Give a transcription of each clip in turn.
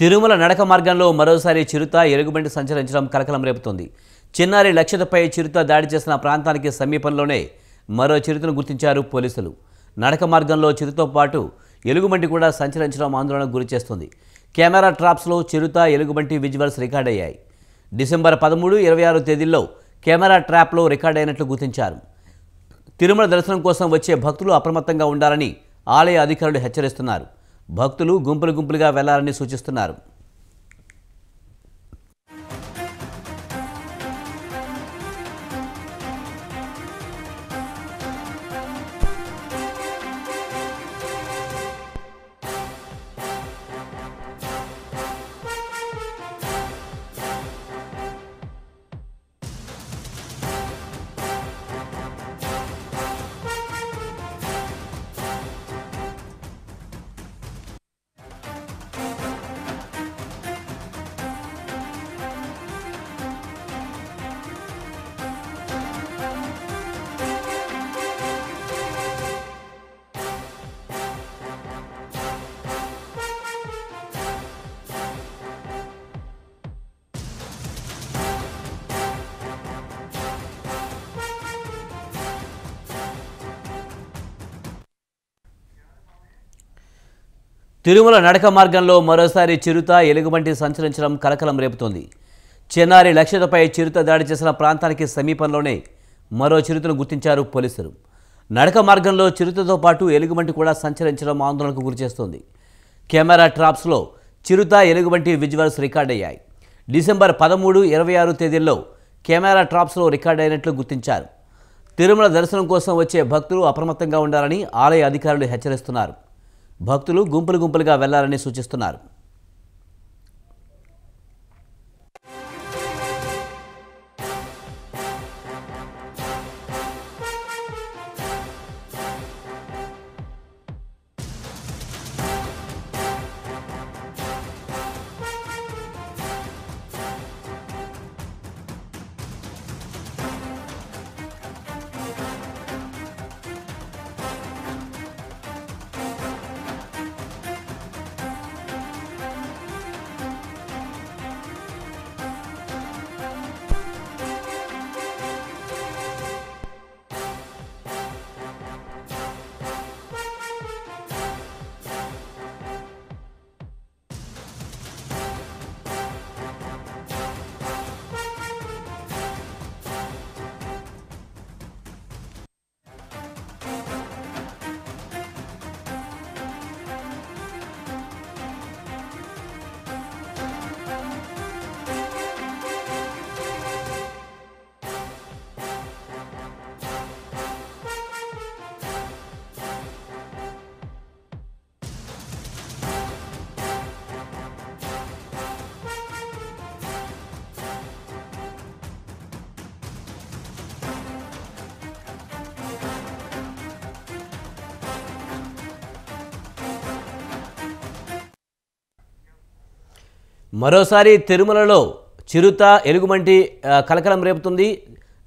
తిరుమల నడక మార్గంలో మరోసారి చిరుత ఎలుగుబంటి సంచరించడం కలకలం రేపుతోంది. చిన్నారి లక్ష్యతపై చిరుత దాడి చేసిన ప్రాంతానికి సమీపంలోనే మరో చిరుతను గుర్తించారు పోలీసులు. నడక మార్గంలో చిరుతతో పాటు ఎలుగుబంటి కూడా సంచరించడం ఆందోళనకు గురిచేస్తుంది. కెమెరా ట్రాప్స్లో చిరుత ఎలుగుబంటి విజువల్స్ రికార్డ్ అయ్యాయి. డిసెంబర్ 13, 26 తేదీల్లో కెమెరా ట్రాప్లో రికార్డ్ అయినట్లు గుర్తించారు. తిరుమల దర్శనం కోసం వచ్చే భక్తులు అప్రమత్తంగా ఉండాలని ఆలయ అధికారులు హెచ్చరిస్తున్నారు. భక్తులు గుంపులుగా వెళ్లాలని సూచిస్తున్నారు. తిరుమల నడక మార్గంలో మరోసారి చిరుత ఎలుగుబంటి సంచరించడం కలకలం రేపుతోంది. చిన్నారి లక్ష్యతపై చిరుత దాడి చేసిన ప్రాంతానికి సమీపంలోనే మరో చిరుతను గుర్తించారు పోలీసులు. నడక మార్గంలో చిరుతతో పాటు ఎలుగుబంటి కూడా సంచరించడం ఆందోళనకు గురిచేస్తోంది. కెమెరా ట్రాప్స్లో చిరుత ఎలుగుబంటి విజువల్స్ రికార్డ్ అయ్యాయి. డిసెంబర్ 13, 26 తేదీల్లో కెమెరా ట్రాప్స్లో రికార్డ్ అయినట్లు గుర్తించారు. తిరుమల దర్శనం కోసం వచ్చే భక్తులు అప్రమత్తంగా ఉండాలని ఆలయ అధికారులు హెచ్చరిస్తున్నారు. భక్తులు గుంపులుగా వెళ్లాలని సూచిస్తున్నారు. మరోసారి తిరుమలలో చిరుత ఎలుగుబంటి కలకలం రేపుతుంది.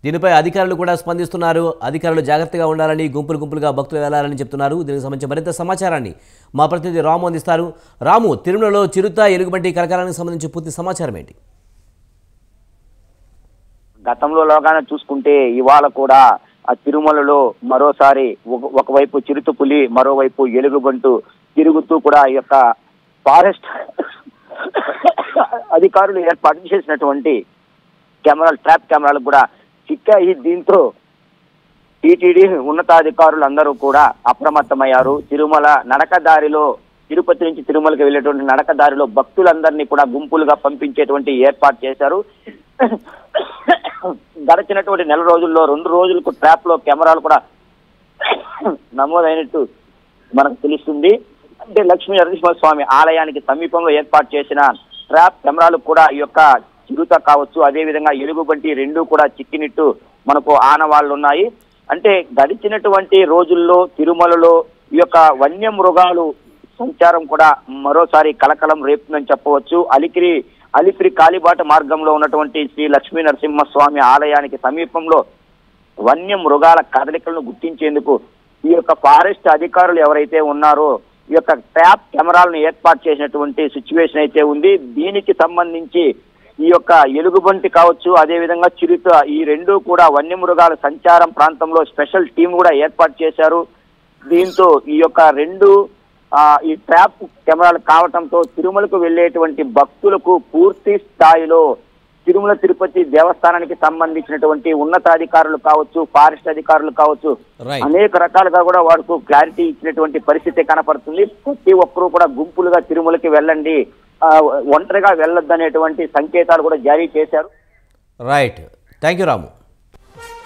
దీనిపై అధికారులు కూడా స్పందిస్తున్నారు. అధికారులు జాగ్రత్తగా ఉండాలని, గుంపులుగా భక్తులు వెళ్లాలని చెప్తున్నారు. దీనికి సంబంధించి మరింత సమాచారాన్ని మా ప్రతినిధి రాము అందిస్తారు. రాము, తిరుమలలో చిరుత ఎలుగుబంటి కలకలానికి సంబంధించి పూర్తి సమాచారం ఏంటి? గతంలో లోగానే చూసుకుంటే ఇవాళ కూడా ఆ తిరుమలలో మరోసారి ఒకవైపు చిరుత పులి, మరోవైపు ఎలుగుబంటు తిరుగుతూ కూడా ఈ యొక్క ఫారెస్ట్ అధికారులు ఏర్పాటు చేసినటువంటి ట్రాప్ కెమెరాలు కూడా చిక్కాయి. దీంతో టీటీడీ ఉన్నతాధికారులు అందరూ కూడా అప్రమత్తమయ్యారు. తిరుమల నడక దారిలో, తిరుపతి నుంచి తిరుమలకి వెళ్ళేటువంటి నడక దారిలో భక్తులందరినీ కూడా గుంపులుగా పంపించేటువంటి ఏర్పాటు చేశారు. గడిచినటువంటి నెల రోజుల్లో 2 రోజులకు ట్రాప్ లో కెమెరాలు కూడా నమోదైనట్టు మనకు తెలుస్తుంది. అంటే లక్ష్మీ నరసింహస్వామి ఆలయానికి సమీపంలో ఏర్పాటు చేసిన ట్రాప్ కెమెరాలు కూడా ఈ యొక్క చిరుత కావచ్చు, అదేవిధంగా ఎలుగుబంటి రెండూ కూడా చిక్కినట్టు మనకు ఆనవాళ్లు ఉన్నాయి. అంటే గడిచినటువంటి రోజుల్లో తిరుమలలో ఈ యొక్క వన్యమృగాలు సంచారం కూడా మరోసారి కలకలం రేపుతుందని చెప్పవచ్చు. అలిపిరి కాలిబాట మార్గంలో ఉన్నటువంటి శ్రీ లక్ష్మీ నరసింహస్వామి ఆలయానికి సమీపంలో వన్య మృగాల కదలికలను గుర్తించేందుకు ఈ యొక్క ఫారెస్ట్ అధికారులు ఎవరైతే ఉన్నారో ఈ యొక్క ట్రాప్ కెమెరాలను ఏర్పాటు చేసినటువంటి సిచ్యువేషన్ అయితే ఉంది. దీనికి సంబంధించి ఈ యొక్క ఎలుగుబంటి కావచ్చు, అదేవిధంగా చిరుత, ఈ రెండు కూడా వన్యమృగాల సంచారం ప్రాంతంలో స్పెషల్ టీం కూడా ఏర్పాటు చేశారు. దీంతో ఈ యొక్క రెండు ఈ ట్రాప్ కెమెరాలు కావటంతో తిరుమలకు వెళ్లేటువంటి భక్తులకు పూర్తి స్థాయిలో తిరుమల తిరుపతి దేవస్థానానికి సంబంధించినటువంటి ఉన్నతాధికారులు కావచ్చు, ఫారెస్ట్ అధికారులు కావచ్చు, అనేక రకాలుగా కూడా వారికి క్లారిటీ ఇచ్చినటువంటి పరిస్థితి కనపడుతుంది. ప్రతి ఒక్కరూ కూడా గుంపులుగా తిరుమలకి వెళ్ళండి, ఒంటరిగా వెళ్ళొద్దనేటువంటి సంకేతాలు కూడా జారీ చేశారు. Right, thank you Ramu.